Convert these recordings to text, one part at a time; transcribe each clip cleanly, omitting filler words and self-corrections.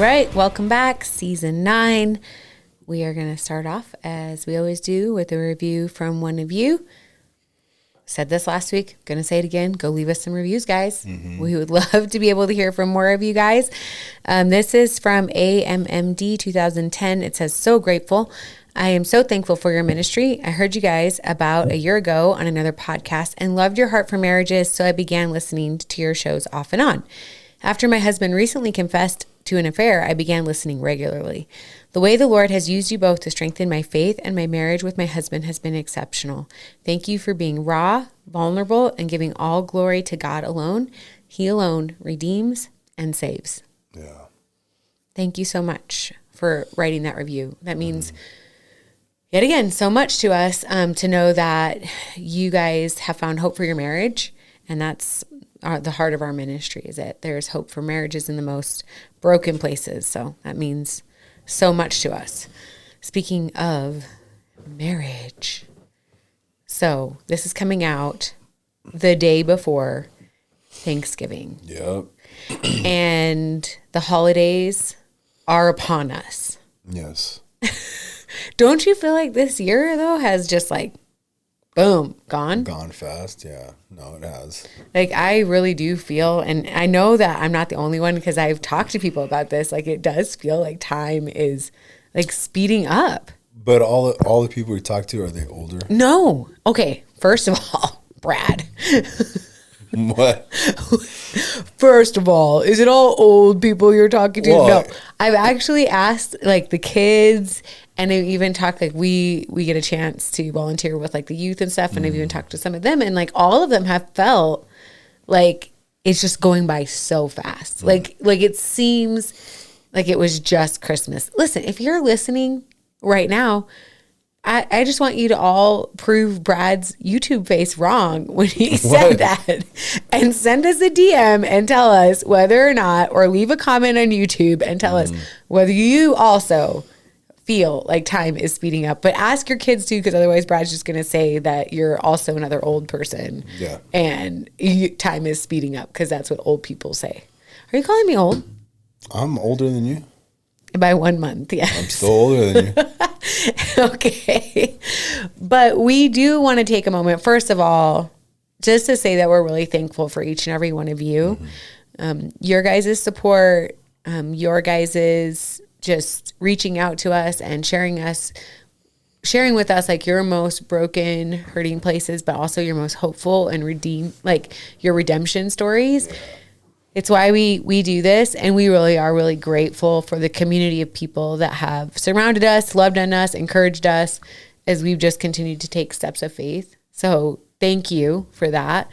right, welcome back, season 9. We are going to start off, as we always do, with a review from one of you. Said this last week, going to say it again. Go leave us some reviews, guys. We would love to be able to hear from more of you guys. This is from AMMD 2010. It says, so grateful. I am so thankful for your ministry. I heard you guys about a year ago on another podcast and loved your heart for marriages, so I began listening to your shows off and on. After my husband recently confessed to an affair, I began listening regularly. The way the Lord has used you both to strengthen my faith and my marriage with my husband has been exceptional. Thank you for being raw, vulnerable, and giving all glory to God alone. He alone redeems and saves. Yeah. Thank you so much for writing that review. That means, yet again, so much to us to know that you guys have found hope for your marriage, and that's the heart of our ministry, is that there's hope for marriages in the most broken places. So that means so much to us. Speaking of marriage, so this is coming out the day before Thanksgiving. Yep. And the holidays are upon us. Yes. Don't you feel like this year, though, has just like, boom, gone? Gone fast, yeah. No, it has. Like, I really do feel, and I know that I'm not the only one because I've talked to people about this, like, it does feel like time is, like, speeding up. But all the people we talk to, are they older? No. Okay, first of all, Brad. What? First of all, is it all old people you're talking to? Well, no. I've actually asked, like, the kids, and I've even talked, like, we get a chance to volunteer with, like, the youth and stuff, and I've even talked to some of them, and, like, all of them have felt like it's just going by so fast. Like it seems like it was just Christmas. Listen, if you're listening right now, I just want you to all prove Brad's YouTube face wrong when he said that, and send us a DM and tell us whether or not, or leave a comment on YouTube and tell us whether you also feel like time is speeding up. But ask your kids too, because otherwise Brad's just going to say that you're also another old person. Yeah. And time is speeding up, because that's what old people say. Are you calling me old? I'm older than you. By 1 month, yes. I'm still older than you. Okay. But we do want to take a moment, first of all, just to say that we're really thankful for each and every one of you. Your guys' support, your guys' just reaching out to us and sharing with us, like, your most broken, hurting places, but also your most hopeful and your redemption stories. It's why we do this, and we really are really grateful for the community of people that have surrounded us, loved on us, encouraged us as we've just continued to take steps of faith. So thank you for that.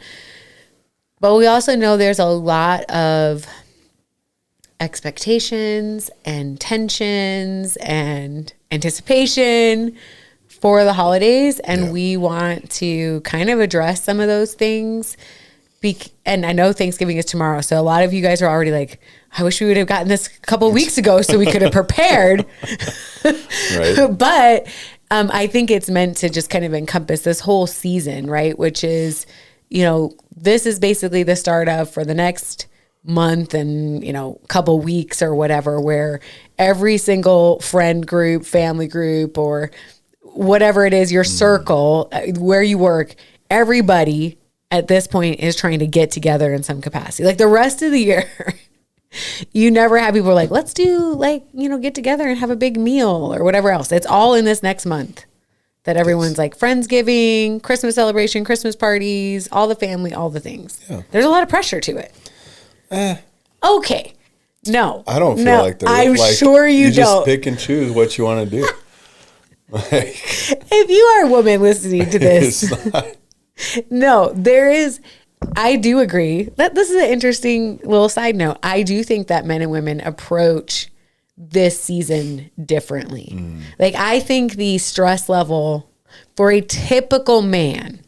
But we also know there's a lot of expectations and tensions and anticipation for the holidays, and we want to kind of address some of those things. And I know Thanksgiving is tomorrow, so a lot of you guys are already like, I wish we would have gotten this a couple of weeks ago so we could have prepared. Right. But I think it's meant to just kind of encompass this whole season, right? Which is, this is basically the start of, for the next month and, couple weeks or whatever, where every single friend group, family group, or whatever it is, your circle, where you work, everybody at this point is trying to get together in some capacity. Like, the rest of the year, you never have people like, let's do, like, get together and have a big meal or whatever else. It's all in this next month that everyone's like Friendsgiving, Christmas celebration, Christmas parties, all the family, all the things. Yeah. There's a lot of pressure to it. Okay. No. I don't feel like there's, I'm sure you don't. Just pick and choose what you want to do. If you are a woman listening to this, no, there is, I do agree that this is an interesting little side note. I do think that men and women approach this season differently. Like, I think the stress level for a typical man,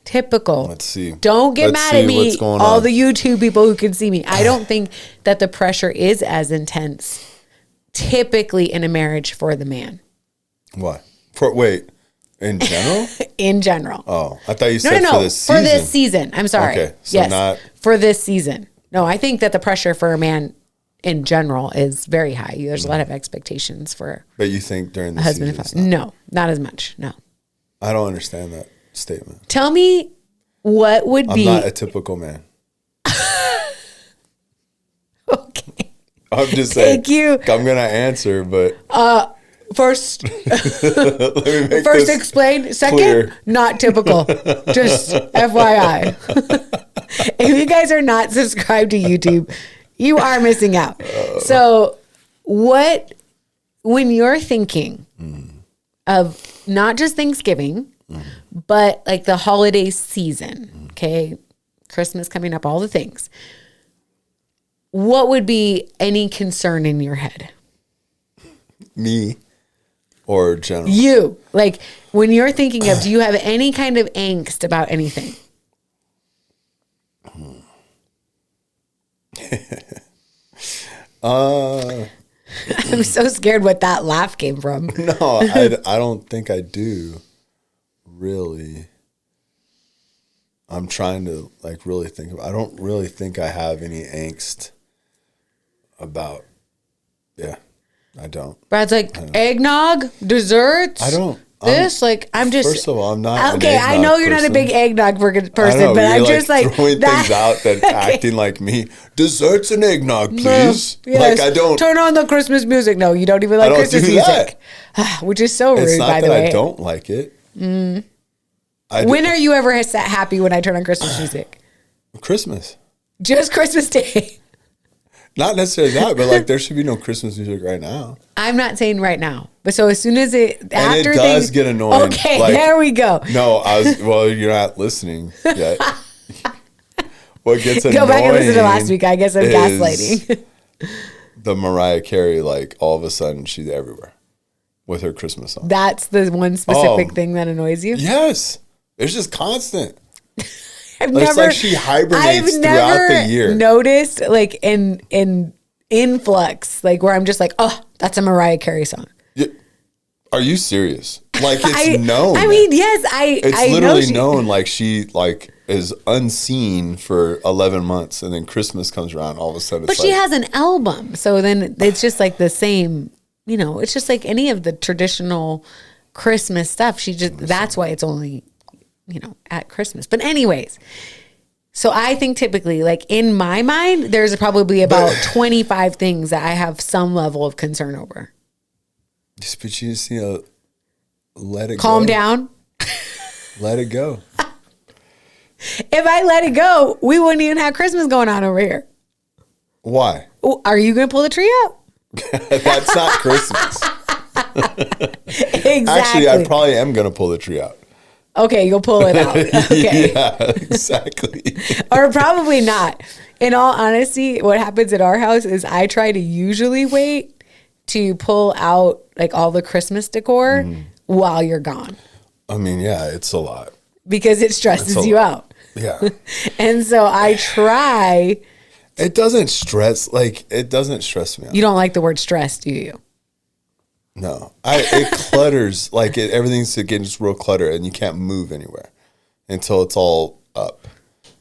typical. Let's see. Don't get mad at me, all the YouTube people who can see me. I don't think that the pressure is as intense typically in a marriage for the man. Why? In general? In general. Oh, I thought you said for this season. For this season. I'm sorry. Okay, so yes, not... for this season. No, I think that the pressure for a man in general is very high. There's a lot of expectations for. But you think during the husband and father? No, not as much. No. I don't understand that statement. Tell me what would be. I'm not a typical man. Okay. I'm just saying. Thank you. I'm gonna answer, but first, explain. Second, clear. Not typical. Just FYI. If you guys are not subscribed to YouTube, you are missing out. So, when you're thinking of not just Thanksgiving, but like the holiday season, okay, Christmas coming up, all the things. What would be any concern in your head? Me or general? You. Like when you're thinking of, do you have any kind of angst about anything? I'm so scared what that laugh came from. No, I don't think I do. Really. I'm trying to like really think I don't really think I have any angst about, I don't. Brad's like, eggnog, desserts. I don't. I'm just. First of all, I'm not. Okay, I know you're not a big eggnog person, but I'm just like throwing things out that acting like me. Desserts and eggnog, please. Yes. Like I don't turn on the Christmas music. No, you don't even like Christmas music, which is so rude. It's not by the that way, I don't like it. When are you ever happy when I turn on Christmas music? Christmas. Just Christmas Day. Not necessarily that, but like there should be no Christmas music right now. I'm not saying right now, but so as soon as it does get annoying. Okay, like, there we go. No, you're not listening yet. What gets annoying? Go back and listen to last week. I guess I'm gaslighting. The Mariah Carey, like all of a sudden she's everywhere with her Christmas song. That's the one specific thing that annoys you? Yes. It's just constant. It's like she hibernates throughout the year. Noticed like in influx, like where I'm just like, oh, that's a Mariah Carey song. Yeah. Are you serious? Like it's known. I mean, yes, it's literally known. Like she is unseen for 11 months, and then Christmas comes around. All of a sudden, but she has an album, so then it's just like the same. You know, it's just like any of the traditional Christmas stuff. That's why it's only, at Christmas. But anyways, so I think typically, like in my mind, there's probably about 25 things that I have some level of concern over. But you just let it go. Calm down. Let it go. If I let it go, we wouldn't even have Christmas going on over here. Why? Are you going to pull the tree out? That's not Christmas. Exactly. Actually, I probably am going to pull the tree out. Okay, you'll pull it out. Okay. Yeah, exactly. Or probably not. In all honesty, what happens at our house is I try to usually wait to pull out like all the Christmas decor while you're gone. I mean, yeah, it's a lot. Because it stresses you out. Yeah. And so I try. It doesn't stress me out. You don't like the word stress, do you? No. It clutters, like everything's getting just real cluttered and you can't move anywhere until it's all up.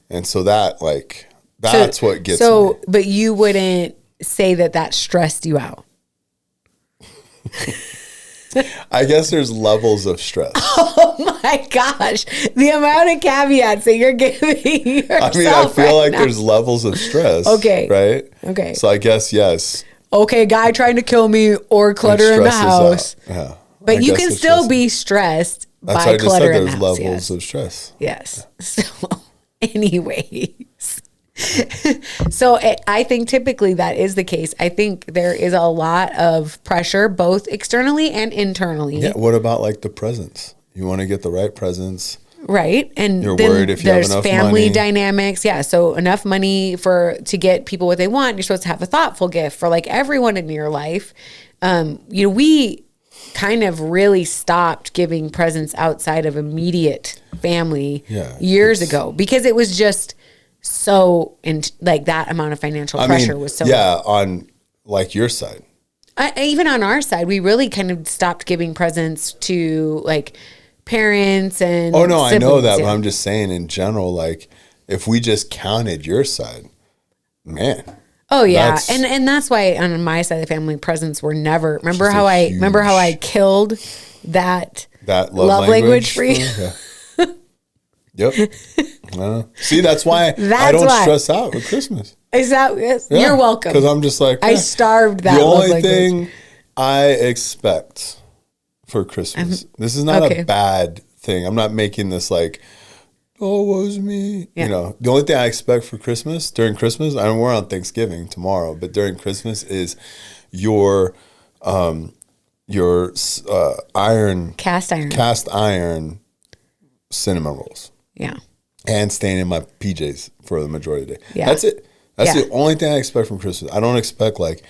And so that's what gets me. But you wouldn't say that stressed you out. I guess there's levels of stress. Oh my gosh. The amount of caveats that you're giving yourself. I mean, I feel like there's levels of stress. Okay. Right? Okay. So I guess, yes. Okay, guy trying to kill me or clutter in the house. Yeah. But you can still be stressed by clutter in the house. There's levels of stress. Yes. So anyways. So I think typically that is the case. I think there is a lot of pressure, both externally and internally. Yeah. What about like the presents? You want to get the right presents. Right. And you're worried if you have enough family money. Dynamics. Yeah. So enough money to get people what they want. You're supposed to have a thoughtful gift for like everyone in your life. We kind of really stopped giving presents outside of immediate family years ago because it was just so like that amount of financial pressure was so. Yeah. On like your side. Even on our side, we really kind of stopped giving presents to like parents and oh no, siblings, I know that, but I'm just saying in general, like if we just counted your side, man. Oh yeah, and that's why on my side of the family, presents were never. Remember how I killed that love language for you? Yeah. Yep. See, that's why I don't stress out with Christmas. Exactly. Yeah. You're welcome. Because I'm just like, I starved that. The only thing I expect for Christmas. This is not a bad thing. I'm not making this like, oh, woe's me. Yeah. You know, the only thing I expect for Christmas, during Christmas, I mean, we're on Thanksgiving tomorrow, but during Christmas is your cast iron cinnamon rolls. Yeah. And staying in my PJs for the majority of the day. Yeah. That's it. That's the only thing I expect from Christmas. I don't expect like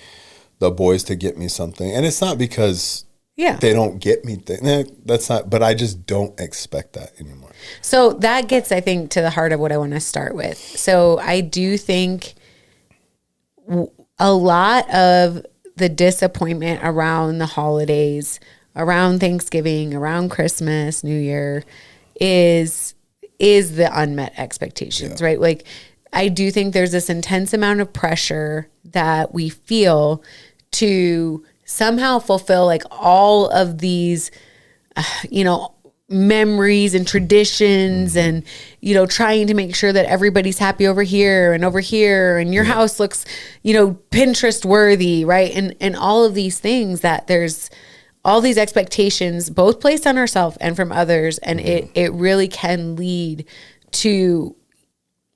the boys to get me something. And it's not because they don't get me things. That's not, but I just don't expect that anymore. So that gets, I think, to the heart of what I want to start with. So I do think a lot of the disappointment around the holidays, around Thanksgiving, around Christmas, New Year is the unmet expectations, right? Like, I do think there's this intense amount of pressure that we feel to somehow fulfill like all of these, memories and traditions and, trying to make sure that everybody's happy over here and your house looks, Pinterest worthy, right? And all of these things that there's all these expectations both placed on ourselves and from others. And it really can lead to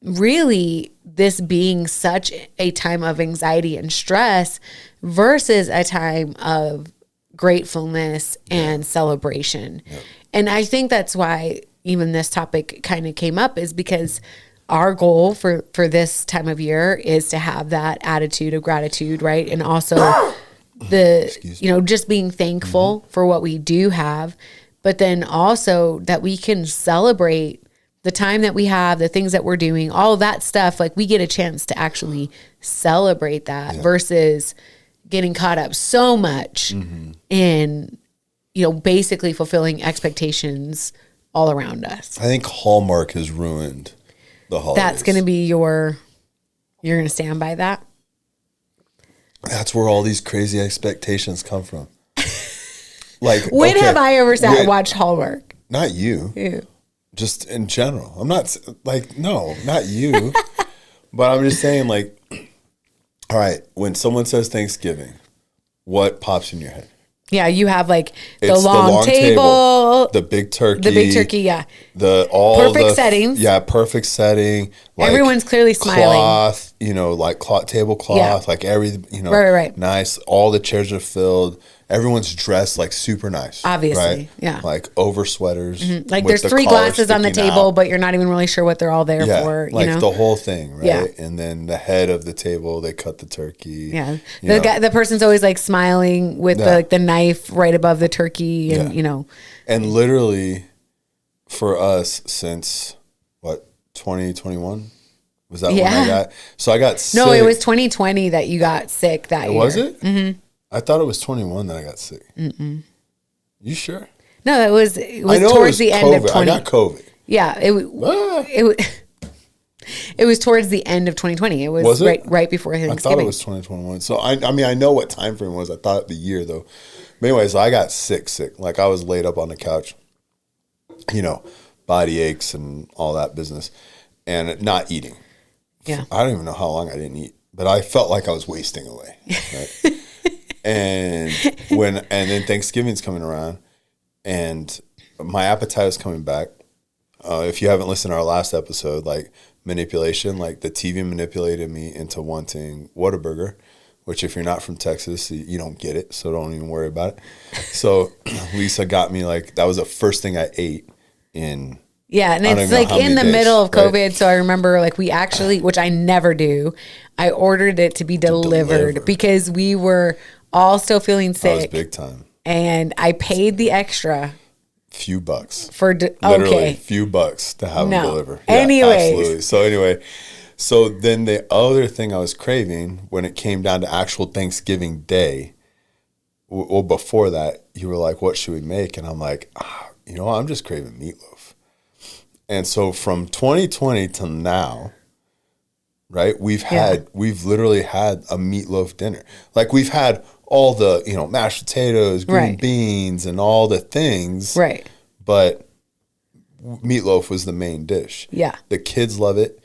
really this being such a time of anxiety and stress versus a time of gratefulness and celebration. Yeah. And I think that's why even this topic kind of came up, is because our goal for this time of year is to have that attitude of gratitude, right? And also just being thankful for what we do have, but then also that we can celebrate the time that we have, the things that we're doing, all that stuff. Like, we get a chance to actually celebrate that versus getting caught up so much in, basically fulfilling expectations all around us. I think Hallmark has ruined the holidays. That's going to be you're going to stand by that? That's where all these crazy expectations come from. Like, when have I ever sat and watched Hallmark? Not you. Yeah. Just in general. I'm not like, no, not you. But I'm just saying, like, all right, when someone says Thanksgiving, what pops in your head? Yeah, you have like the long table, the big turkey, yeah, perfect settings, perfect setting. Like everyone's clearly smiling. Cloth, like tablecloth, like everything, right, nice. All the chairs are filled. Everyone's dressed like super nice. Obviously, right? Yeah. Like over sweaters. Mm-hmm. Like there's 3 glasses on the table, but you're not even really sure what they're all there for. Like the whole thing, right? Yeah. And then the head of the table, they cut the turkey. Yeah. The person's always like smiling with the knife right above the turkey, and And literally, for us, since 2021. Was that when I got? So I got sick. No, it was 2020 that you got sick that year. Was it? Mm-hmm. I thought it was 21 that I got sick. Mm-mm. You sure? No, it was towards the end of 20. I got COVID. Yeah, it was towards the end of 2020. It was right before Thanksgiving. I thought it was 2021. So I mean, I know what time frame it was. I thought the year though. But anyway, so I got sick. Like I was laid up on the couch, body aches and all that business, and not eating. Yeah. I don't even know how long I didn't eat, but I felt like I was wasting away. Right? And then Thanksgiving's coming around, and my appetite is coming back. If you haven't listened to our last episode, like manipulation, like the TV manipulated me into wanting Whataburger, which if you're not from Texas, you don't get it, so don't even worry about it. So Lisa got me that was the first thing I ate in. Yeah, and it's like in the middle of COVID, right? So I remember we actually, which I never do, I ordered it to be delivered because we were all still feeling sick. That was big time. And I paid the extra. Few bucks. Literally few bucks to have them deliver. Yeah, absolutely. So then the other thing I was craving when it came down to actual Thanksgiving Day, well, before that, you were like, what should we make? And I'm like, I'm just craving meatloaf. And so from 2020 to now, right? We've literally had a meatloaf dinner. Like we've had all the, mashed potatoes, green beans, and all the things. Right. But meatloaf was the main dish. Yeah. The kids love it.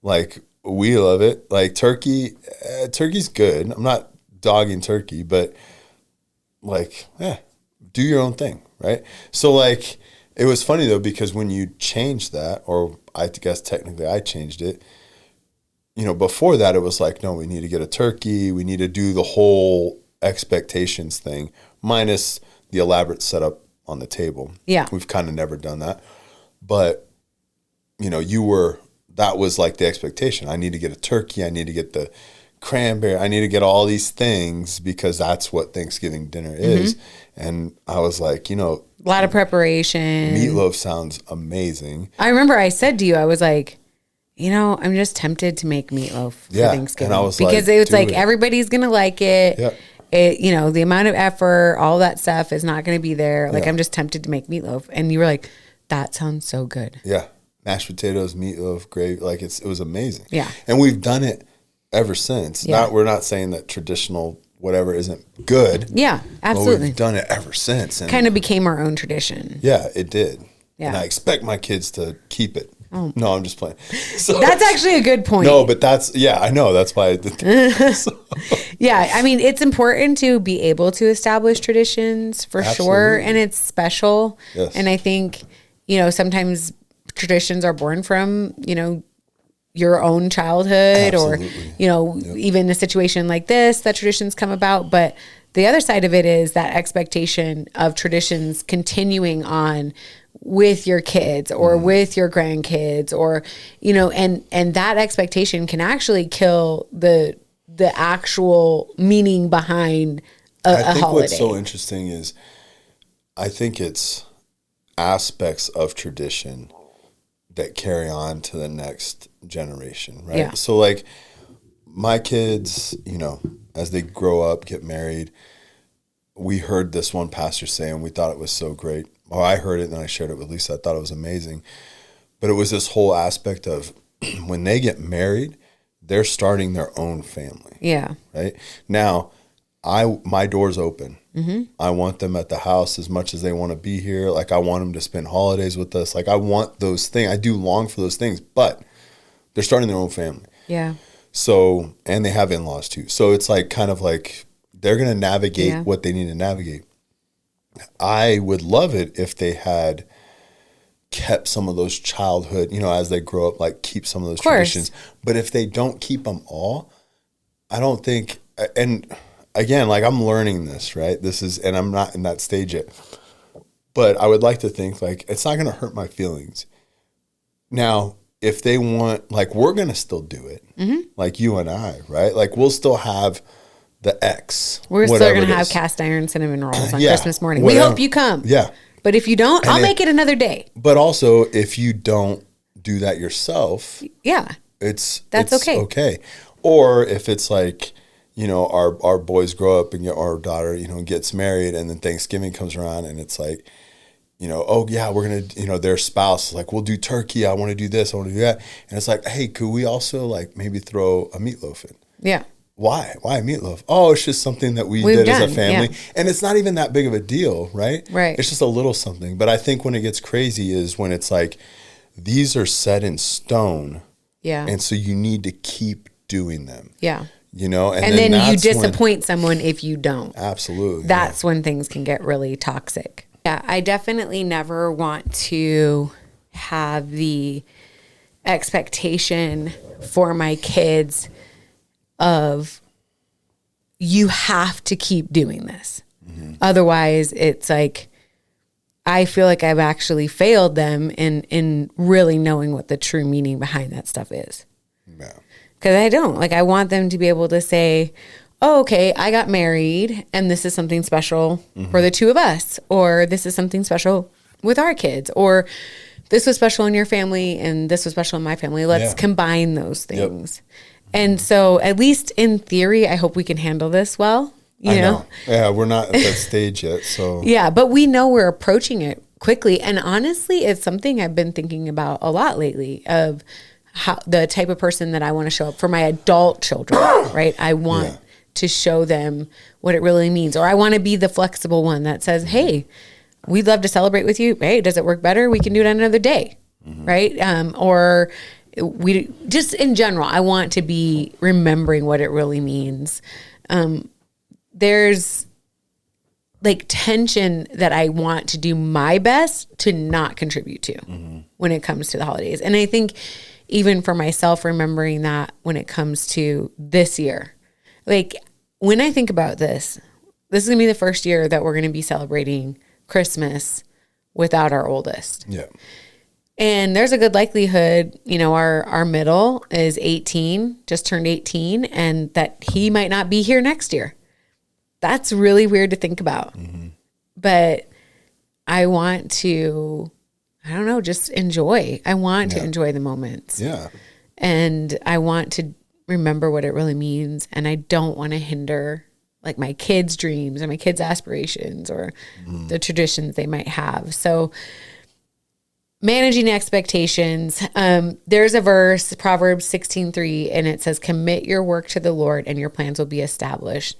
Like we love it. Like turkey's good. I'm not dogging turkey, but like, do your own thing, right? So like, it was funny though, because when you changed that, or I guess technically I changed it, before that it was like, no, we need to get a turkey. We need to do the whole expectations thing, minus the elaborate setup on the table. Yeah. We've kind of never done that. But, that was like the expectation. I need to get a turkey. I need to get the cranberry. I need to get all these things because that's what Thanksgiving dinner is. And I was like, a lot of preparation. Meatloaf sounds amazing. I remember I said to you, I was like, I'm just tempted to make meatloaf for Thanksgiving. And I was because like, it was like, everybody's going to like it. Yeah. The amount of effort, all that stuff is not going to be there. Like, I'm just tempted to make meatloaf. And you were like, that sounds so good. Yeah. Mashed potatoes, meatloaf, gravy. Like it was amazing. Yeah. And we've done it ever since. Yeah. We're not saying that traditional whatever isn't good. Yeah, absolutely. But we've done it ever since. And kind of became our own tradition. Yeah, it did. Yeah. And I expect my kids to keep it. Oh. No, I'm just playing. So, that's actually a good point. No, but I know. That's why I did that. So. Yeah, I mean, it's important to be able to establish traditions for sure. And it's special. Yes. And I think, sometimes traditions are born from, your own childhood. Absolutely. Or, even a situation like this that traditions come about. But the other side of it is that expectation of traditions continuing on with your kids or with your grandkids or, and that expectation can actually kill the actual meaning behind a holiday. What's so interesting is I think it's aspects of tradition that carry on to the next generation, right? Yeah. So like my kids, as they grow up, get married, we heard this one pastor say, and we thought it was so great. Or I heard it and then I shared it with Lisa. I thought it was amazing. But it was this whole aspect of when they get married, they're starting their own family. Yeah. Right? Now, my door's open. Mm-hmm. I want them at the house as much as they want to be here. Like I want them to spend holidays with us. Like I want those things. I do long for those things, but they're starting their own family. Yeah. So, and they have in-laws too. So it's like kind of like they're going to navigate what they need to navigate. I would love it if they had kept some of those childhood, as they grow up, like keep some of those traditions. But if they don't keep them all, I don't think, and again, like I'm learning this, right? And I'm not in that stage yet, but I would like to think like, it's not going to hurt my feelings. Now, if they want, like, we're going to still do it. Mm-hmm. Like you and I, right? Like we'll still have the X. We're still going to have cast iron cinnamon rolls on Christmas morning. Whatever. We hope you come. Yeah. But if you don't, I'll make it another day. But also, if you don't do that yourself, that's okay. Or if it's like, our boys grow up and our daughter, gets married, and then Thanksgiving comes around, and it's like, oh yeah, we're gonna, their spouse is like, we'll do turkey. I want to do this. I want to do that. And it's like, hey, could we also like maybe throw a meatloaf in? Yeah. Why meatloaf? Oh, it's just something that we've did as a family. Yeah. And it's not even that big of a deal, right? Right. It's just a little something. But I think when it gets crazy is when it's like, these are set in stone. Yeah. And so you need to keep doing them. Yeah. And then you disappoint someone if you don't. Absolutely. That's when things can get really toxic. Yeah, I definitely never want to have the expectation for my kids of you have to keep doing this. Mm-hmm. Otherwise, it's like I feel like I've actually failed them in really knowing what the true meaning behind that stuff is. Yeah. Because I don't. Like, I want them to be able to say, oh, okay, I got married and this is something special for the two of us. Or this is something special with our kids. Or this was special in your family and this was special in my family. Let's combine those things. Yep. And so, at least in theory, I hope we can handle this well. You know? Yeah, we're not at that stage yet. So yeah, but we know we're approaching it quickly. And honestly, it's something I've been thinking about a lot lately of the type of person that I want to show up for my adult children, right? I want to show them what it really means. Or I want to be the flexible one that says, hey, we'd love to celebrate with you. Hey, does it work better? We can do it on another day, right? Or we just in general, I want to be remembering what it really means. There's like tension that I want to do my best to not contribute to when it comes to the holidays. And I think even for myself, remembering that when it comes to this year, like when I think about this is going to be the first year that we're going to be celebrating Christmas without our oldest. Yeah. And there's a good likelihood, you know, our middle is 18, just turned 18, and that he might not be here next year. That's really weird to think about. But I want to, I don't know, just enjoy. I want to enjoy the moments. Yeah. And I want to remember what it really means. And I don't want to hinder like my kids' dreams or my kids' aspirations or the traditions they might have. So managing expectations. There's a verse, Proverbs 16:3, and it says, commit your work to the Lord and your plans will be established.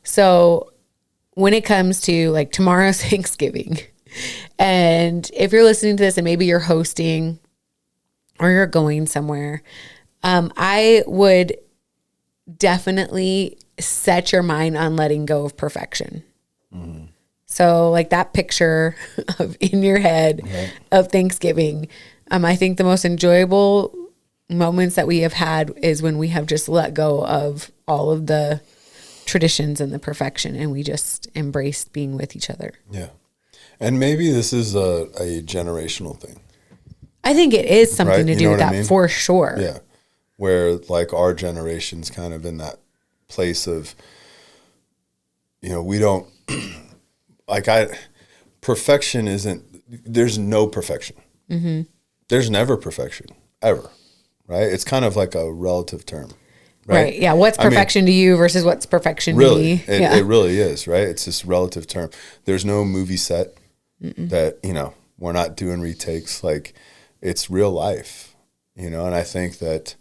So when it comes to like tomorrow's Thanksgiving, and if you're listening to this and maybe you're hosting or you're going somewhere, I would definitely set your mind on letting go of perfection. So like that picture of in your head of Thanksgiving, I think the most enjoyable moments that we have had is when we have just let go of all of the traditions and the perfection and we just embraced being with each other. Yeah. And maybe this is a generational thing. I think it is something to do with that for sure. Yeah. Where like our generation's kind of in that place of, you know, we don't perfection isn't, there's no perfection. There's never perfection ever. Right. It's kind of like a relative term. Right. Yeah. What's perfection to you versus what's perfection really, to me? It really is. Right. It's this relative term. There's no movie set that, you know, we're not doing retakes. Like it's real life, you know? And I think that,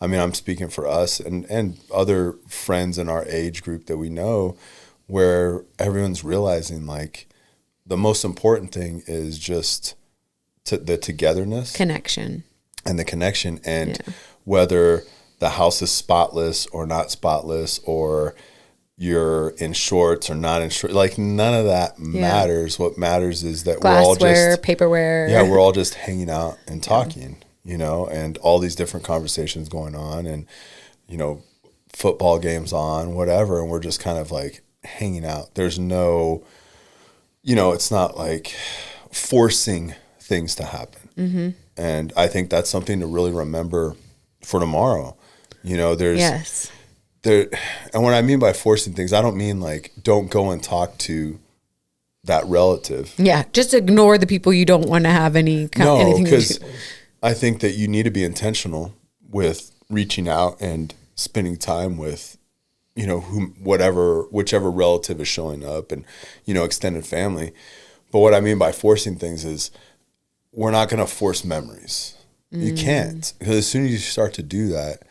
I mean, I'm speaking for us and other friends in our age group that we know where everyone's realizing like the most important thing is just the togetherness. Connection. And the connection. And whether the house is spotless or not spotless or you're in shorts or not in shorts, like none of that matters. What matters is that we're all just paperware. Yeah, we're all just hanging out and talking, you know, and all these different conversations going on and, you know, football games on, whatever. And we're just kind of like hanging out. There's no, you know, it's not like forcing things to happen. And I think that's something to really remember for tomorrow. You know, there's and what I mean by forcing things, I don't mean like don't go and talk to that relative. Yeah, just ignore the people you don't want to have anything. No, because I think that you need to be intentional with reaching out and spending time with, you know, whichever relative is showing up and, you know, extended family. But what I mean by forcing things is we're not going to force memories. You can't, because as soon as you start to do that,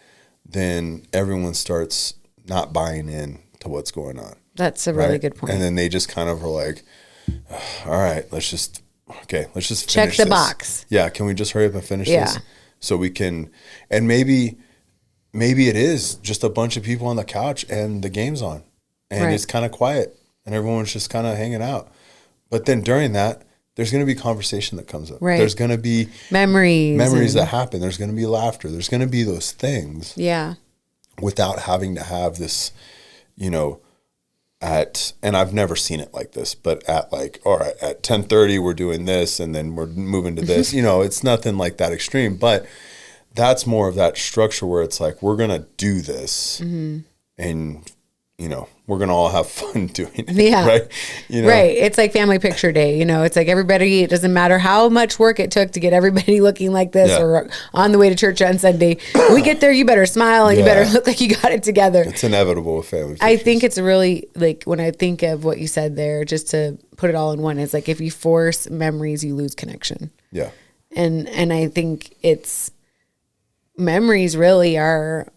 then everyone starts not buying in to what's going on. That's a really good point. And then they just kind of are like, all right, let's just finish check the box. Yeah. Can we just hurry up and finish this so we can, and maybe it is just a bunch of people on the couch and the game's on and it's kind of quiet and everyone's just kind of hanging out. But then during that, there's going to be conversation that comes up. Right. There's going to be memories that happen. There's going to be laughter. There's going to be those things. Yeah. Without having to have this, you know, and I've never seen it like this, but at like, all right, at 10:30 we're doing this and then we're moving to this. You know, it's nothing like that extreme, but that's more of that structure where it's like we're going to do this and, you know, we're going to all have fun doing it. Yeah. Right. You know? Right. It's like family picture day. You know, it's like everybody, it doesn't matter how much work it took to get everybody looking like this or on the way to church on Sunday. We get there, you better smile and you better look like you got it together. It's inevitable with family pictures. I think it's really like when I think of what you said there, just to put it all in one, it's like if you force memories, you lose connection. Yeah. And I think it's memories really are,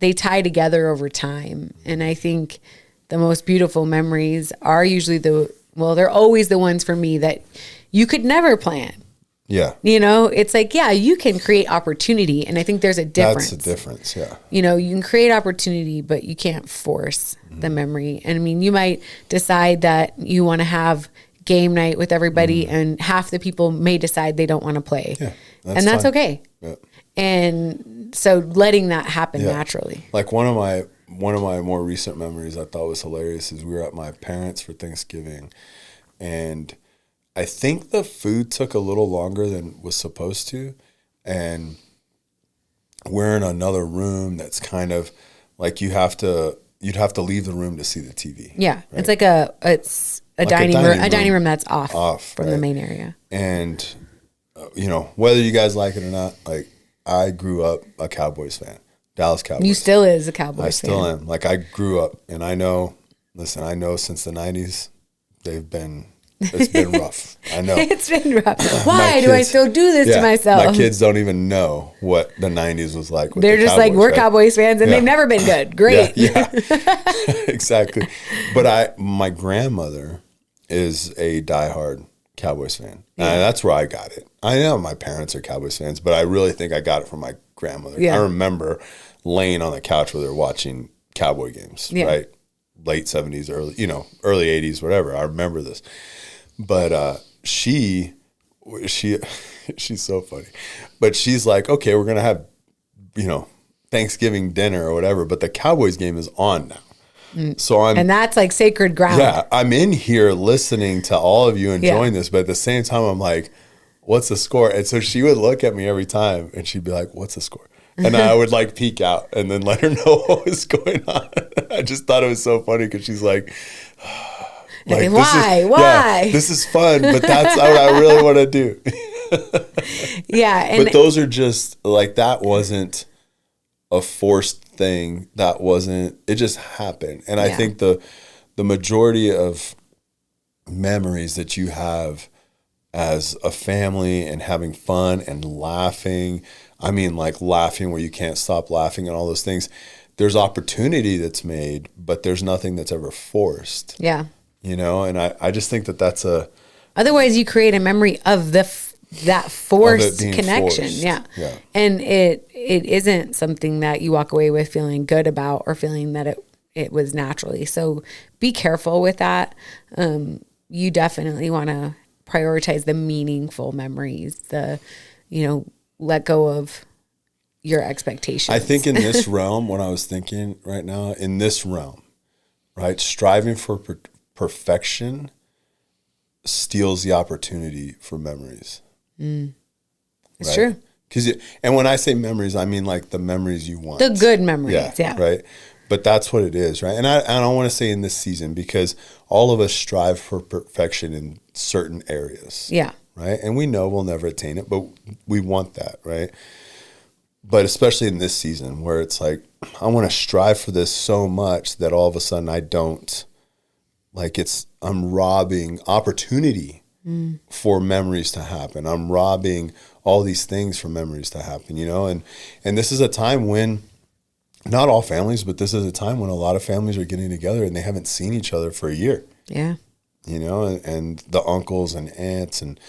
they tie together over time. And I think the most beautiful memories are usually they're always the ones for me that you could never plan. Yeah. It's like, yeah, you can create opportunity. And I think there's a difference. That's the difference. Yeah. You can create opportunity, but you can't force the memory. And I mean, you might decide that you want to have game night with everybody and half the people may decide they don't want to play. Yeah. That's fine. okay. Yeah. And so letting that happen naturally. Like one of my more recent memories I thought was hilarious is we were at my parents' for Thanksgiving, and I think the food took a little longer than was supposed to, and we're in another room that's kind of like you'd have to leave the room to see the TV. Yeah, right? It's like a dining room that's off from the main area. And whether you guys like it or not, like I grew up a Cowboys fan, Dallas Cowboys. You still is a Cowboys fan. I still am. Like I grew up, and I know since the 90s, it's been rough. I know. It's been rough. Why do I still do this to myself? My kids don't even know what the 90s was like. They're just Cowboys, like, we're Cowboys fans, and they've never been good. Great. Yeah. Exactly. But my grandmother is a diehard Cowboys fan. Yeah. And that's where I got it. I know my parents are Cowboys fans, but I really think I got it from my grandmother. Yeah. I remember laying on the couch with her watching Cowboy games, right? Late 70s, early 80s, whatever. I remember this. But she's so funny. But she's like, okay, we're going to have, Thanksgiving dinner or whatever, but the Cowboys game is on now. So and that's like sacred ground. Yeah, I'm in here listening to all of you enjoying this, but at the same time, I'm like, what's the score? And so she would look at me every time, and she'd be like, what's the score? And I would like peek out and then let her know what was going on. I just thought it was so funny because she's like, why? Yeah, this is fun, but that's what I really want to do. Yeah. But those are just like, that wasn't a forced thing. It just happened. And I think the majority of memories that you have as a family and having fun and laughing, I mean, like laughing where you can't stop laughing and all those things, there's opportunity that's made, but there's nothing that's ever forced. Yeah. And I just think that's otherwise you create a memory of that forced connection. Forced. Yeah. And it isn't something that you walk away with feeling good about or feeling that it was naturally. So be careful with that. You definitely want to prioritize the meaningful memories, let go of your expectations. I think in this realm, what I was thinking right now, in this realm, right, striving for perfection steals the opportunity for memories. It's true. And when I say memories, I mean like the memories you want. The good memories, yeah. Right? But that's what it is, right? And I don't want to say in this season because all of us strive for perfection in certain areas. Yeah. Right? And we know we'll never attain it, but we want that, right? But especially in this season where it's like, I want to strive for this so much that all of a sudden I don't. Like I'm robbing opportunity for memories to happen. I'm robbing all these things for memories to happen, and this is a time when, not all families, but this is a time when a lot of families are getting together and they haven't seen each other for a year. Yeah. And the uncles and aunts and,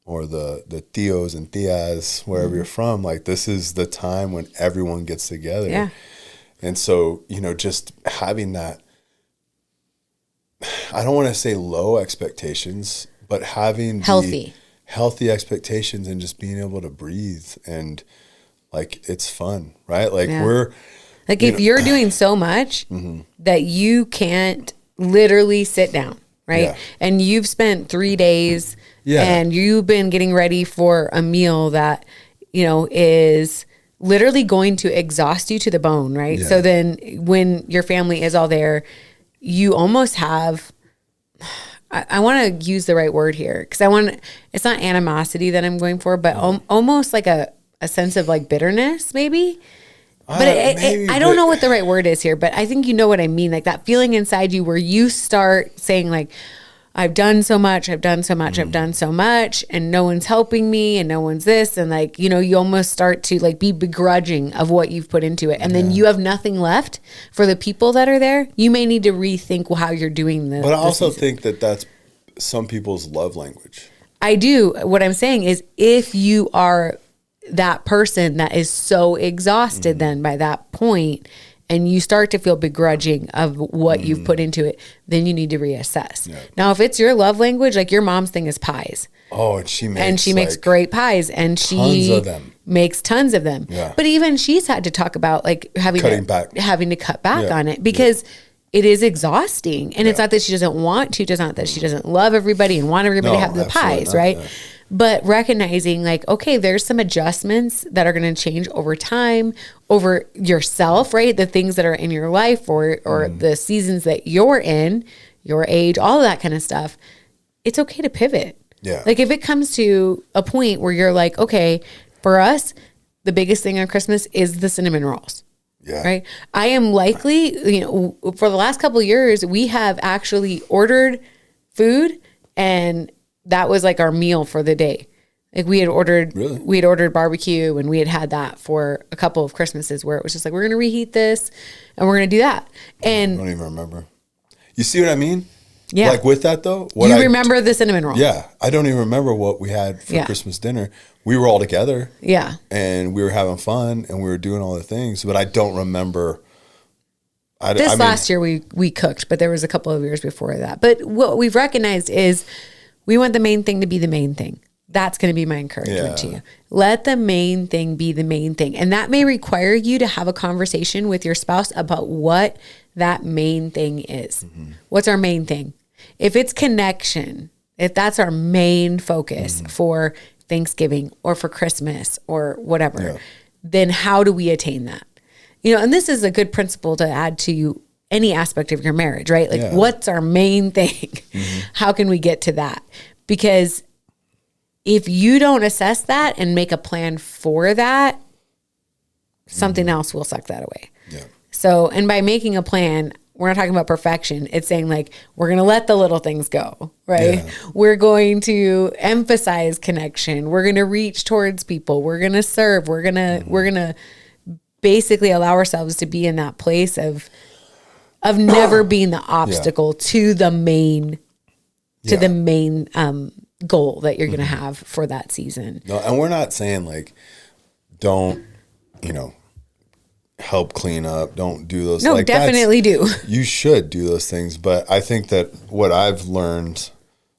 or the tios and tias, wherever you're from, like this is the time when everyone gets together. Yeah. And so, just having that, I don't want to say low expectations, but having healthy expectations and just being able to breathe and like, it's fun, right? Like we're like, if you're doing so much that you can't literally sit down, right? Yeah. And you've spent 3 days and you've been getting ready for a meal that, is literally going to exhaust you to the bone, right? Yeah. So then when your family is all there, you almost have, I want to use the right word here because it's not animosity that I'm going for, but almost like a sense of like bitterness maybe. But I don't know what the right word is here, but I think you know what I mean. Like that feeling inside you where you start saying like, I've done so much, I've done so much, I've done so much, and no one's helping me, and no one's this, and like, you know, you almost start to like be begrudging of what you've put into it, and then you have nothing left for the people that are there. You may need to rethink how you're doing this. But I also think that that's some people's love language. I do. What I'm saying is, if you are that person that is so exhausted then by that point, and you start to feel begrudging of what you've put into it, then you need to reassess. Yeah. Now, if it's your love language, like your mom's thing is pies. Oh, and she makes great pies, and she makes tons of them. Yeah. But even she's had to talk about like having to cut back on it, because it is exhausting. And it's not that she doesn't want to, it's not that she doesn't love everybody and want everybody to have the pies, right? Yeah. But recognizing like, okay, there's some adjustments that are going to change over time, over yourself, right? The things that are in your life or the seasons that you're in, your age, all of that kind of stuff. It's okay to pivot. Yeah. Like if it comes to a point where you're like, okay, for us, the biggest thing on Christmas is the cinnamon rolls. Yeah. Right. I am likely, you know, for the last couple of years, we have actually ordered food, and that was like our meal for the day. Like we had ordered barbecue, and we had that for a couple of Christmases where it was just like, we're going to reheat this and we're going to do that. And I don't even remember. You see what I mean? Yeah. Like with that though, you remember the cinnamon roll? Yeah. I don't even remember what we had for Christmas dinner. We were all together. Yeah. And we were having fun and we were doing all the things, but I don't remember. Last year we cooked, but there was a couple of years before that. But what we've recognized is we want the main thing to be the main thing. That's going to be my encouragement to you. Let the main thing be the main thing. And that may require you to have a conversation with your spouse about what that main thing is. Mm-hmm. What's our main thing? If it's connection, if that's our main focus for Thanksgiving or for Christmas or whatever, then how do we attain that? You know, and this is a good principle to add to any aspect of your marriage, right? Like what's our main thing? Mm-hmm. How can we get to that? Because if you don't assess that and make a plan for that, something else will suck that away. Yeah. So, and by making a plan, we're not talking about perfection. It's saying like, we're going to let the little things go, right? Yeah. We're going to emphasize connection. We're going to reach towards people. We're going to serve. We're going to basically allow ourselves to be in that place of never being the obstacle to the main, goal that you're going to have for that season. No, and we're not saying like, don't, help clean up, don't do those. No, like definitely do. You should do those things. But I think that what I've learned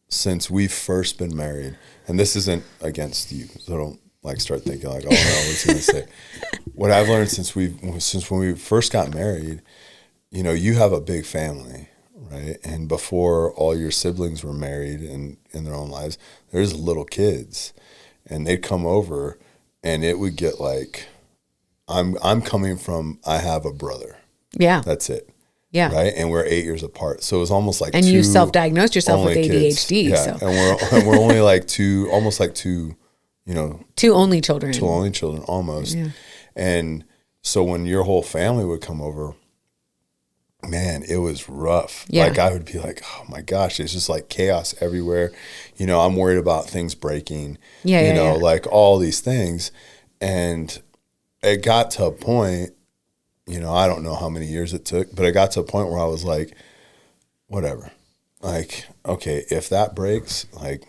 since we've first been married, and this isn't against you, so don't like start thinking like, oh no, what's he gonna say? What I've learned since when we first got married, you have a big family, right? And before all your siblings were married and in their own lives, there's little kids, and they'd come over, and it would get like, I'm coming from, I have a brother. Yeah. That's it. Yeah. Right. And we're 8 years apart. So it was almost like, and you self-diagnosed yourself with ADHD. Yeah. So. And we're only like two, almost like two, two only children. Two only children almost. Yeah. And so when your whole family would come over, man, it was rough. Yeah. Like I would be like, oh my gosh, it's just like chaos everywhere. I'm worried about things breaking, like all these things. And it got to a point, I don't know how many years it took, but it got to a point where I was like, whatever. Like, okay, if that breaks, like,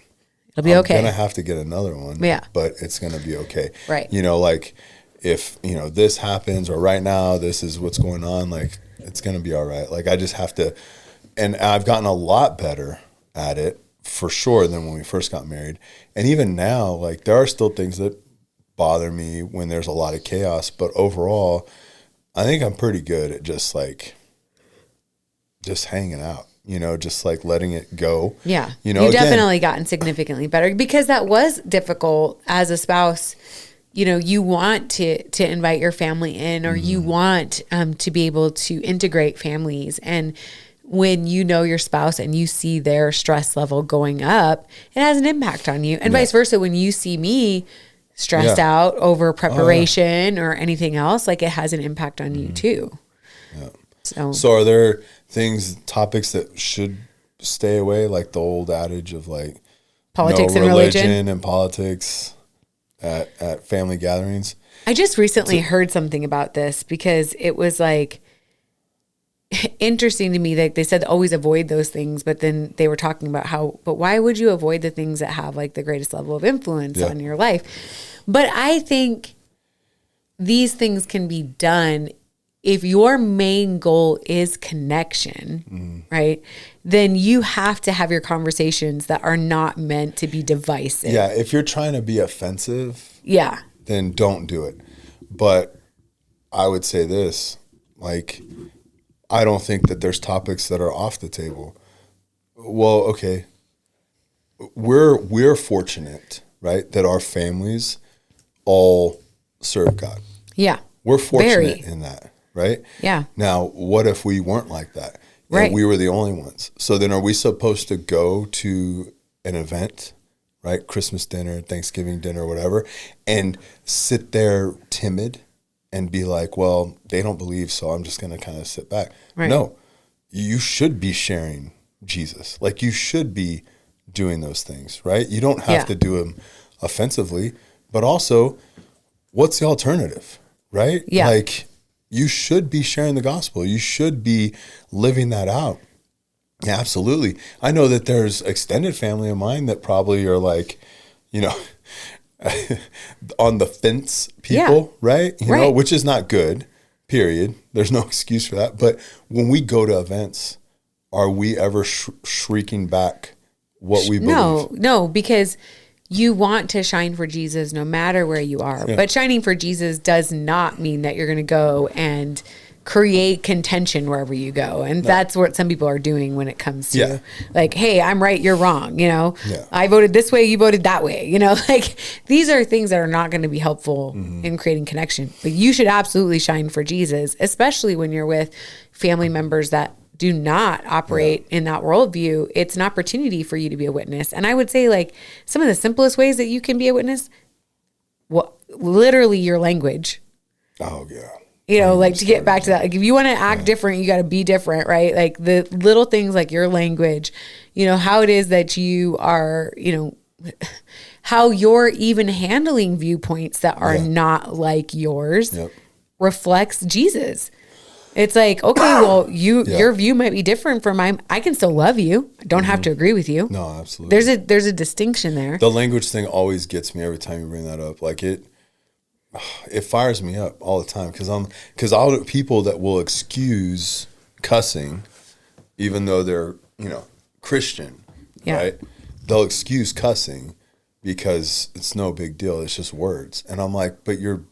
it'll be okay. I'm going to have to get another one. Yeah. But it's going to be okay. Right. Like if, this happens or right now, this is what's going on, like, it's going to be all right. Like, I just have to, and I've gotten a lot better at it for sure than when we first got married. And even now, like, there are still things that bother me when there's a lot of chaos, but overall I think I'm pretty good at just hanging out, just like letting it go. Yeah. You've definitely gotten significantly better, because that was difficult as a spouse. You want to invite your family in, or you want to be able to integrate families. And when your spouse and you see their stress level going up, it has an impact on you, and vice versa. When you see me stressed out over preparation or anything else, like it has an impact on you too. Yeah. So are there topics that should stay away, like the old adage of like Politics no and religion. and politics at family gatherings. I just recently heard something about this because it was like interesting to me. Like they said, always avoid those things, but then they were talking about but why would you avoid the things that have like the greatest level of influence on your life? But I think these things can be done if your main goal is connection, right? Then you have to have your conversations that are not meant to be divisive. Yeah, if you're trying to be offensive, Yeah. then don't do it. But I would say this, like, I don't think that there's topics that are off the table. Well, okay, we're fortunate, right, that our families all serve God. Yeah. We're fortunate in that, right? Yeah. Now, what if we weren't like that? Right. And we were the only ones. So then are we supposed to go to an event, right? Christmas dinner, Thanksgiving dinner, whatever, and sit there timid and be like, well, they don't believe, so I'm just going to kind of sit back. Right. No, you should be sharing Jesus. Like you should be doing those things, right? You don't have to do them offensively, but also what's the alternative, right? Yeah. Like you should be sharing the gospel. You should be living that out. Yeah, absolutely. I know that there's extended family of mine that probably are like, you know, on the fence people, right? You know, which is not good, period. There's no excuse for that. But when we go to events, are we ever shrieking back what we believe? No, because you want to shine for Jesus no matter where you are. Yeah. But shining for Jesus does not mean that you're going to go and create contention wherever you go. And that's what some people are doing when it comes to like, hey, I'm right, you're wrong. You know, I voted this way, you voted that way. You know, like these are things that are not going to be helpful in creating connection. But you should absolutely shine for Jesus, especially when you're with family members that do not operate in that worldview. It's an opportunity for you to be a witness. And I would say like some of the simplest ways that you can be a witness, literally your language. Oh yeah. You know, like to get back to that, like if you want to act different, you got to be different, right? Like the little things like your language, you know, how it is that you are, you know, how you're even handling viewpoints that are not like yours reflects Jesus. It's like, okay, well, your view might be different from mine. I can still love you. I don't have to agree with you. No, absolutely. There's a distinction there. The language thing always gets me every time you bring that up. Like it fires me up all the time because all the people that will excuse cussing, even though they're, you know, Christian, right? They'll excuse cussing because it's no big deal. It's just words. And I'm like, but you're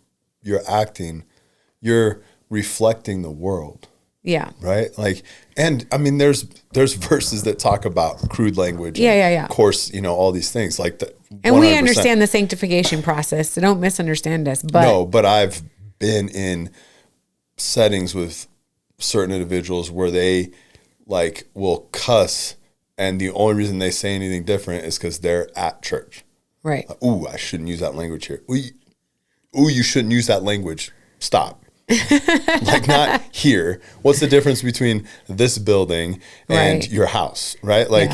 reflecting the world. Yeah. Right? Like, and I mean, there's verses that talk about crude language. Of course, you know, all these things like that. And we understand the sanctification process, so don't misunderstand us. But no, but I've been in settings with certain individuals where they like will cuss, and the only reason they say anything different is because they're at church. Right. Like, ooh, I shouldn't use that language here. Ooh, you shouldn't use that language. Stop. Like not here. What's the difference between this building and your house, right? Like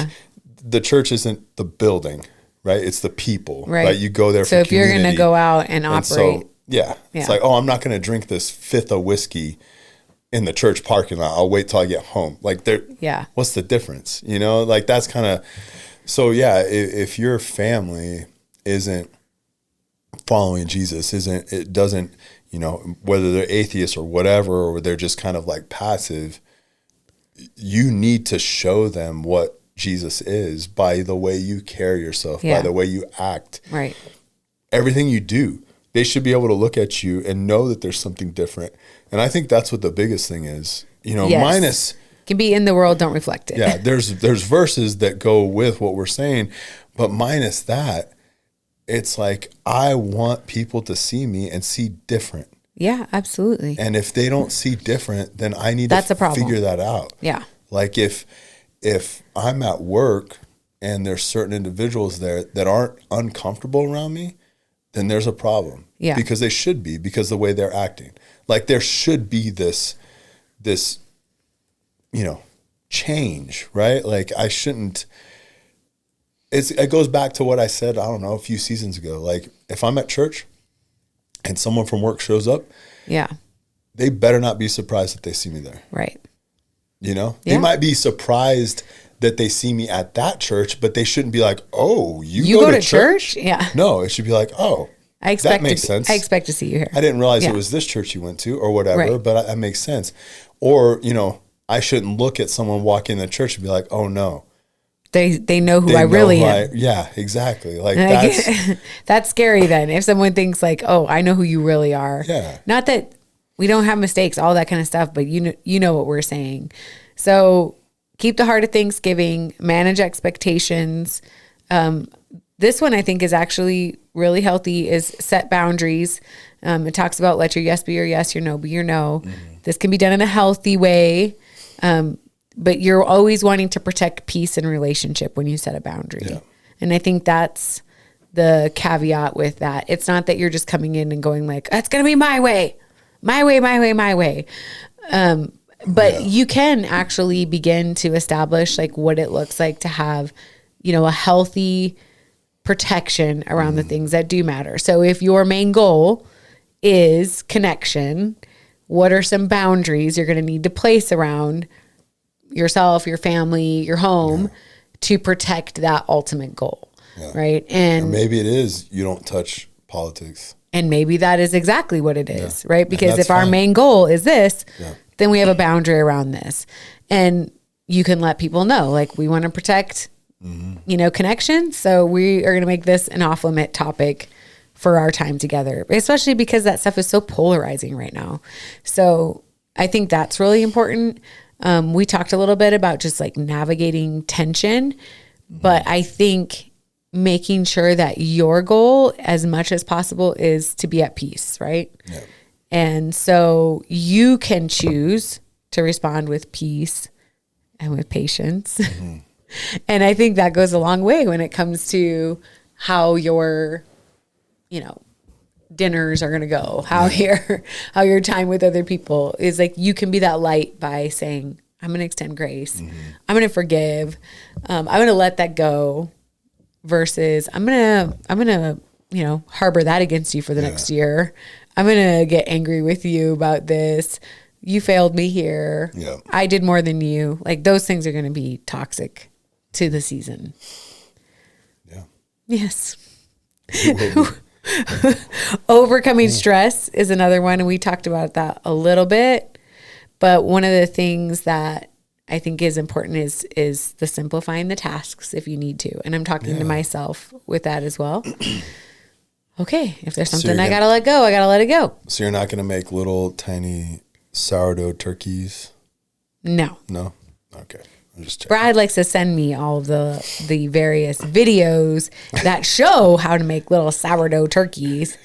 the church isn't the building, right? It's the people, right? You go there so for if you're going to go out and operate. It's like, oh, I'm not going to drink this fifth of whiskey in the church parking lot. I'll wait till I get home. Like what's the difference? You know, like that's kind of, so if your family isn't following Jesus, it doesn't, you know, whether they're atheists or whatever, or they're just kind of like passive, you need to show them what Jesus is by the way you carry yourself, by the way you act. Right. Everything you do, they should be able to look at you and know that there's something different. And I think that's what the biggest thing is, you know, minus can be in the world, don't reflect it. Yeah. There's verses that go with what we're saying, but minus that, it's like, I want people to see me and see different. Yeah, absolutely. And if they don't see different, then I need to figure that out. Yeah. Like if I'm at work and there's certain individuals there that aren't uncomfortable around me, then there's a problem. Yeah. Because they should be, because the way they're acting. Like there should be this, you know, change, right? Like I shouldn't. It goes back to what I said, I don't know, a few seasons ago. Like if I'm at church and someone from work shows up, Yeah. they better not be surprised that they see me there. Right. You know, Yeah. they might be surprised that they see me at that church, but they shouldn't be like, "Oh, you go to church?" Yeah. No, it should be like, "Oh, that makes sense. I expect to see you here. I didn't realize Yeah. it was this church you went to or whatever, Right. but that makes sense." Or, you know, I shouldn't look at someone walking in the church and be like, "Oh no, They know who they I know really who am. yeah, exactly. Like And that's that's scary then. If someone thinks like, "Oh, I know who you really are." Yeah. Not that we don't have mistakes, all that kind of stuff, but you know what we're saying. So keep the heart of Thanksgiving, manage expectations. This one I think is actually really healthy, is set boundaries. It talks about let your yes be your yes, your no be your no. This can be done in a healthy way. But you're always wanting to protect peace and relationship when you set a boundary. Yeah. And I think that's the caveat with that. It's not that you're just coming in and going like, it's going to be my way, my way, my way, my way. But you can actually begin to establish like what it looks like to have, you know, a healthy protection around the things that do matter. So if your main goal is connection, what are some boundaries you're going to need to place around yourself, your family, your home to protect that ultimate goal, right? And maybe it is you don't touch politics. And maybe that is exactly what it is, right? Because that's if our fine. main goal is this, then we have a boundary around this. And you can let people know, like, we want to protect, you know, connection. So we are going to make this an off limit topic for our time together, especially because that stuff is so polarizing right now. So I think that's really important. We talked a little bit about just like navigating tension, but I think making sure that your goal as much as possible is to be at peace, right? Yeah. And so you can choose to respond with peace and with patience. And I think that goes a long way when it comes to how your, you know, dinners are going to go, how your time with other people is. Like, you can be that light by saying, I'm going to extend grace. I'm going to forgive. I'm going to let that go, versus I'm going to, you know, harbor that against you for the next year. I'm going to get angry with you about this. You failed me here. Yeah. I did more than you. Like, those things are going to be toxic to the season. Yeah. Yes. Overcoming stress is another one, and we talked about that a little bit. But one of the things that I think is important is the simplifying the tasks if you need to. And I'm talking to myself with that as well. Okay, if there's something I got to let go, I got to let it go. So you're not going to make little tiny sourdough turkeys? No. No? Okay. I'm just checking. Brad likes to send me all the various videos that show how to make little sourdough turkeys.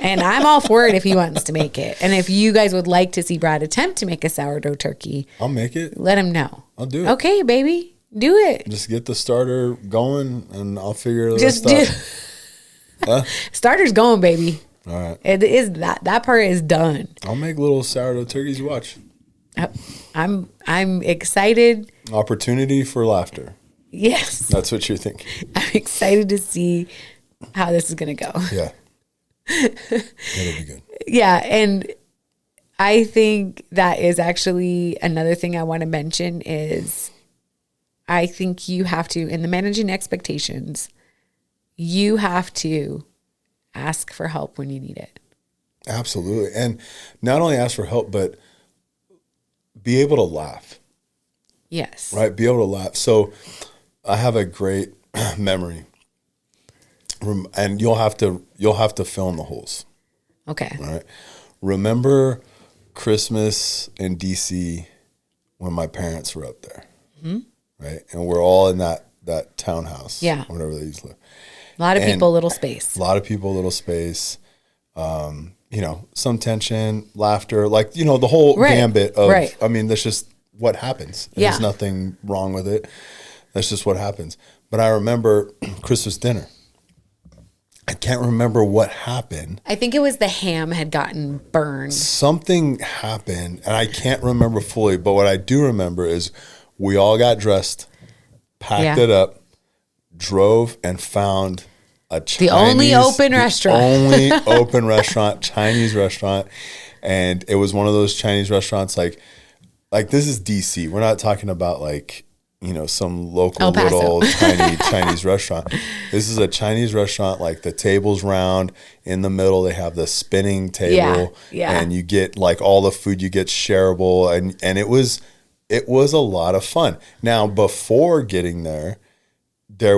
And I'm all for it if he wants to make it. And if you guys would like to see Brad attempt to make a sourdough turkey, I'll make it. let him know. I'll do it. Okay, baby. Do it. Just get the starter going and I'll figure the Just rest do. out. Huh? Starter's going, baby. All right. It is that part is done. I'll make little sourdough turkeys. You watch. I'm excited. Opportunity for laughter. Yes. That's what you're thinking. I'm excited to see how this is going to go. Yeah. It'll be good. Yeah. And I think that is actually another thing I want to mention is I think you have to, in the managing expectations, you have to ask for help when you need it. Absolutely. And not only ask for help, but be able to laugh. Yes. Right? Be able to laugh. So I have a great memory. And you'll have to fill in the holes. Okay. All right. Remember Christmas in DC when my parents were up there. Right? And we're all in that townhouse. Yeah. Whatever they used to live. A lot of And people, little space. A lot of people, little space. You know, some tension, laughter, like, you know, the whole gambit of, I mean, that's just what happens. There's nothing wrong with it. That's just what happens. But I remember Christmas dinner. I can't remember what happened. I think it was the ham had gotten burned. Something happened, and I can't remember fully. But what I do remember is We all got dressed, packed it up, drove and found a Chinese, only open restaurant. only open restaurant, Chinese restaurant. And it was one of those Chinese restaurants like this is DC. We're not talking about like, you know, some local little tiny Chinese restaurant. This is a Chinese restaurant, like the table's round. In the middle, they have the spinning table. Yeah. And you get like all the food you get shareable. And it was a lot of fun. Now, before getting there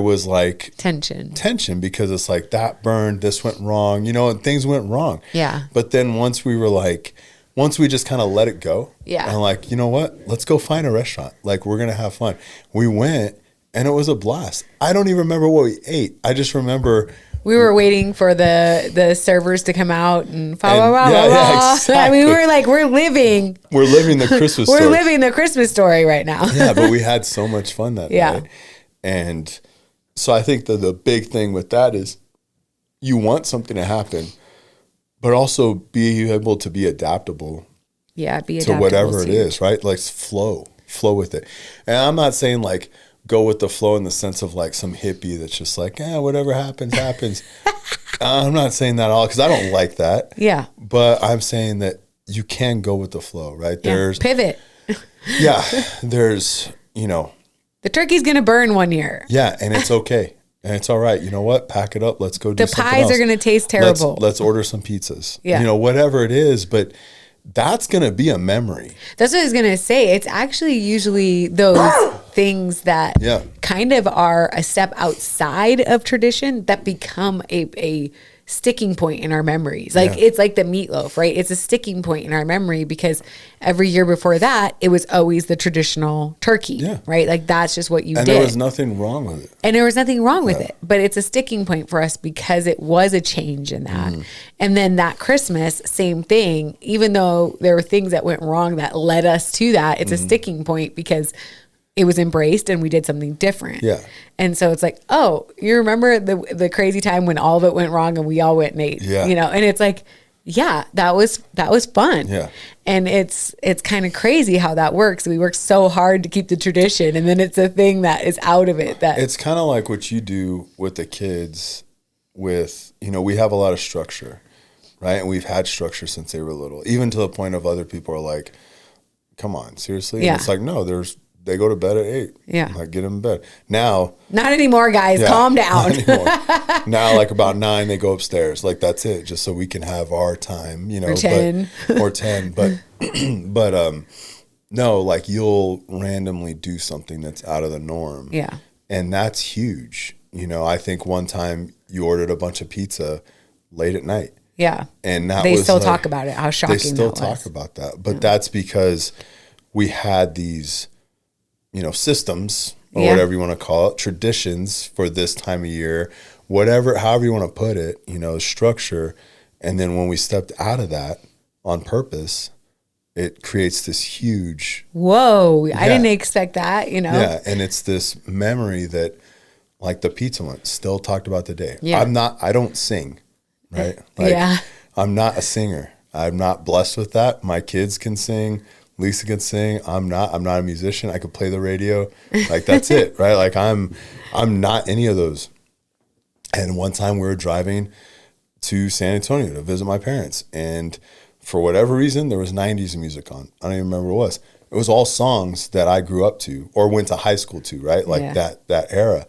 was like tension because it's like that burned, this went wrong, you know, and things went wrong. Yeah. But then once we just kind of let it go. Yeah. And like, you know what? Let's go find a restaurant. Like, we're going to have fun. We went and it was a blast. I don't even remember what we ate. I just remember we were waiting for the servers to come out and exactly. I mean, we were like, we're living the Christmas story. We're living the Christmas story right now. Yeah, but we had so much fun that night. And so I think the big thing with that is you want something to happen, but also be able to be adaptable. Yeah, to whatever it is, right? Like flow with it. And I'm not saying like go with the flow in the sense of like some hippie that's just like, whatever happens, happens. I'm not saying that at all because I don't like that. Yeah. But I'm saying that you can go with the flow, right? There's pivot. Yeah. There's, you know. The turkey's going to burn one year. Yeah. And it's okay. And it's all right. You know what? Pack it up. Let's go do something else. The pies are going to taste terrible. Let's order some pizzas. Yeah. You know, whatever it is. But that's going to be a memory. That's what I was going to say. It's actually usually those things that kind of are a step outside of tradition that become a sticking point in our memories. Like it's like the meatloaf, right? It's a sticking point in our memory because every year before that, it was always the traditional turkey, right? Like that's just what you did. And there was nothing wrong with it. And there was nothing wrong with it, but it's a sticking point for us because it was a change in that. And then that Christmas, same thing, even though there were things that went wrong that led us to that, it's a sticking point because it was embraced and we did something different. Yeah. And so it's like, oh, you remember the crazy time when all of it went wrong and we all went and ate, you know? And it's like, yeah, that was fun. Yeah. And it's kind of crazy how that works. We work so hard to keep the tradition and then it's a thing that is out of it. That it's kind of like what you do with the kids with, you know, we have a lot of structure, right? And we've had structure since they were little, even to the point of other people are like, come on, seriously? Yeah. And it's like, no, they go to bed at 8. Yeah. Like, get them in bed. Now. Not anymore, guys. Calm down. Now, like about 9, they go upstairs. Like, that's it. Just so we can have our time, you know. Or 10. Or 10. But no, like you'll randomly do something that's out of the norm. Yeah. And that's huge. You know, I think one time you ordered a bunch of pizza late at night. Yeah. And that they was still like, talk about it, how shocking they still that was. talk about that. But that's because we had these, you know, systems or whatever you want to call it, traditions for this time of year, however you want to put it, you know, structure. And then when we stepped out of that on purpose, it creates this huge. Whoa. I didn't expect that, you know? Yeah. And it's this memory that like the pizza one still talked about today. Yeah. I don't sing, right? Like, I'm not a singer. I'm not blessed with that. My kids can sing. Lisa can sing. I'm not a musician. I could play the radio. Like that's it, right? Like I'm not any of those. And one time we were driving to San Antonio to visit my parents, and for whatever reason there was 90s music on. I don't even remember what it was. It was all songs that I grew up to or went to high school to, right? Like that era.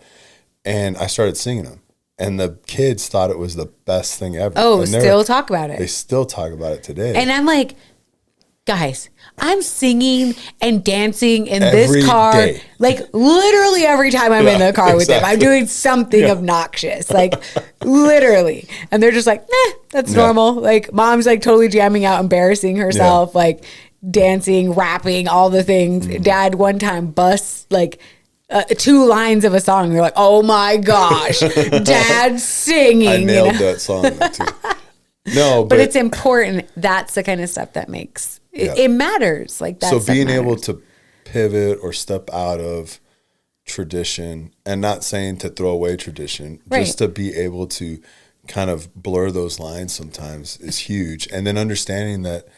And I started singing them. And the kids thought it was the best thing ever. Oh, still talk about it. They still talk about it today. And I'm like, guys, I'm singing and dancing in Every this car, day. like literally every time I'm in the car with them. I'm doing something obnoxious, like literally. And they're just like, that's normal. Like mom's like totally jamming out, embarrassing herself, like dancing, rapping, all the things. Dad one time busts like 2 lines of a song. You're like, oh my gosh, Dad's singing. I nailed that song too. No, but it's important. That's the kind of stuff that makes it matters. Like that. So being able to pivot or step out of tradition, and not saying to throw away tradition, just to be able to kind of blur those lines sometimes is huge. And then understanding that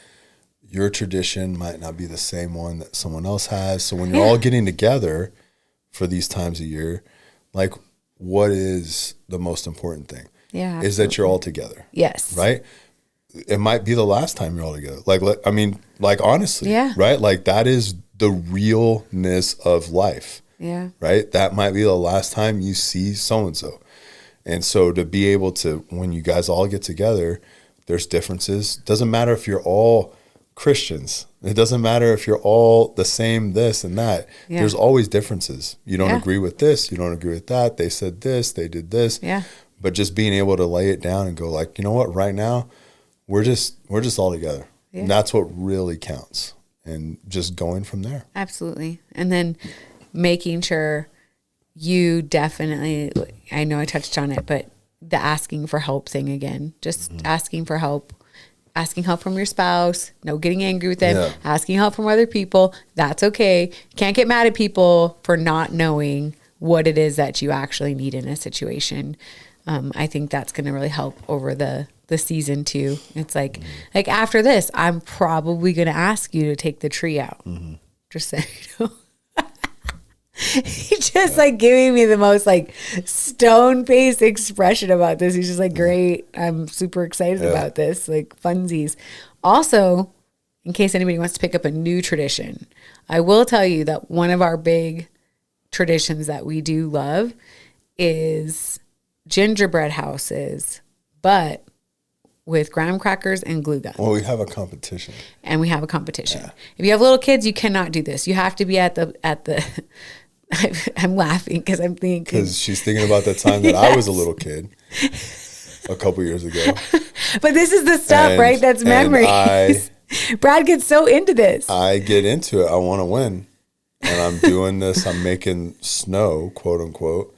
your tradition might not be the same one that someone else has. So when you're all getting together for these times a year, like, what is the most important thing? Yeah. Is that you're all together. Yes. Right? It might be the last time you're all together. Like, honestly, Yeah. right? Like, that is the realness of life. Yeah. Right? That might be the last time you see so-and-so. And so to be able to, when you guys all get together, there's differences. Doesn't matter if you're all Christians. It doesn't matter if you're all the same this and that. Yeah. There's always differences. You don't Yeah. agree with this. You don't agree with that. They said this. They did this. Yeah. But just being able to lay it down and go like, you know what? Right now, we're just all together. Yeah. And that's what really counts. And just going from there. Absolutely. And then making sure you definitely, I know I touched on it, but the asking for help thing again, just asking for help, asking help from your spouse, no getting angry with them, asking help from other people. That's okay. Can't get mad at people for not knowing what it is that you actually need in a situation. I think that's going to really help over the season too. It's like after this, I'm probably going to ask you to take the tree out. Just so you know. He's just like giving me the most like stone-faced expression about this. He's just like, great. I'm super excited about this. Like funsies. Also, in case anybody wants to pick up a new tradition, I will tell you that one of our big traditions that we do love is gingerbread houses, but with graham crackers and glue guns. Well, we have a competition. And we have a competition. Yeah. If you have little kids, you cannot do this. You have to be at the I'm laughing because I'm thinking. Because she's thinking about the time that I was a little kid a couple years ago. But this is the stuff, right? That's memories. Brad gets so into this. I get into it. I want to win. And I'm doing this. I'm making snow, quote unquote.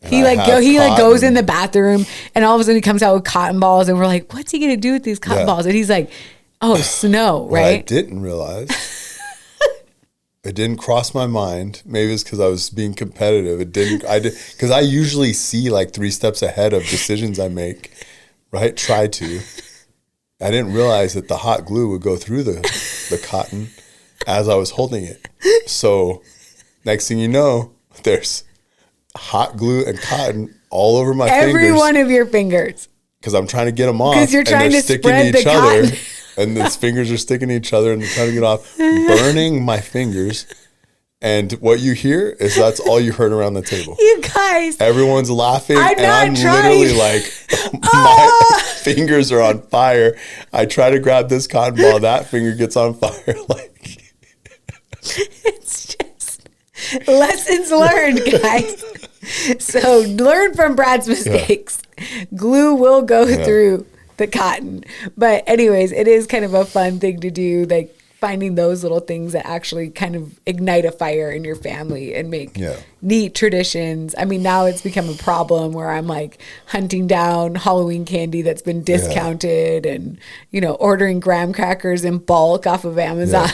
He goes in the bathroom and all of a sudden he comes out with cotton balls and we're like, what's he going to do with these cotton balls? And he's like, oh, snow, right? What I didn't realize, it didn't cross my mind. Maybe it's because I was being competitive. Because I usually see like 3 steps ahead of decisions I make, right? Try to. I didn't realize that the hot glue would go through the cotton as I was holding it. So next thing you know, there's hot glue and cotton all over my fingers. Every one of your fingers. Because I'm trying to get them off. Because you're trying to spread the cotton. And the fingers are sticking to each other and trying to get off, burning my fingers. And what you hear is that's all you heard around the table. You guys. Everyone's laughing. I'm literally like, my fingers are on fire. I try to grab this cotton ball. That finger gets on fire. Like, it's just lessons learned, guys. So learn from Brad's mistakes. Yeah. Glue will go through the cotton. But anyways, it is kind of a fun thing to do, like finding those little things that actually kind of ignite a fire in your family and make neat traditions. I mean, now it's become a problem where I'm like hunting down Halloween candy that's been discounted and, ordering graham crackers in bulk off of Amazon.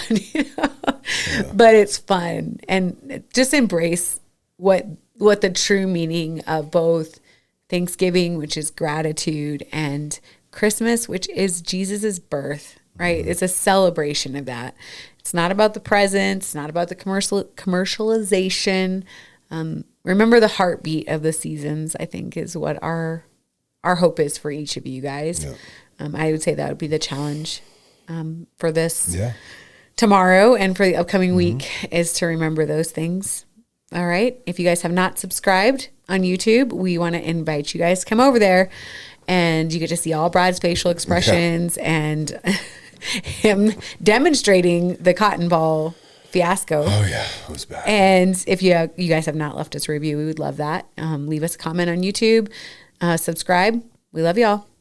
But it's fun. And just embrace what the true meaning of both Thanksgiving, which is gratitude, and Christmas, which is Jesus's birth, right? It's a celebration of that. It's not about the presents, it's not about the commercialization. Remember the heartbeat of the seasons, I think, is what our hope is for each of you guys. Yeah. I would say that would be the challenge for this tomorrow and for the upcoming week is to remember those things. All right. If you guys have not subscribed on YouTube, we want to invite you guys to come over there and you get to see all Brad's facial expressions and him demonstrating the cotton ball fiasco. Oh yeah, it was bad. And if you guys have not left us a review, we would love that. Leave us a comment on YouTube, subscribe. We love y'all.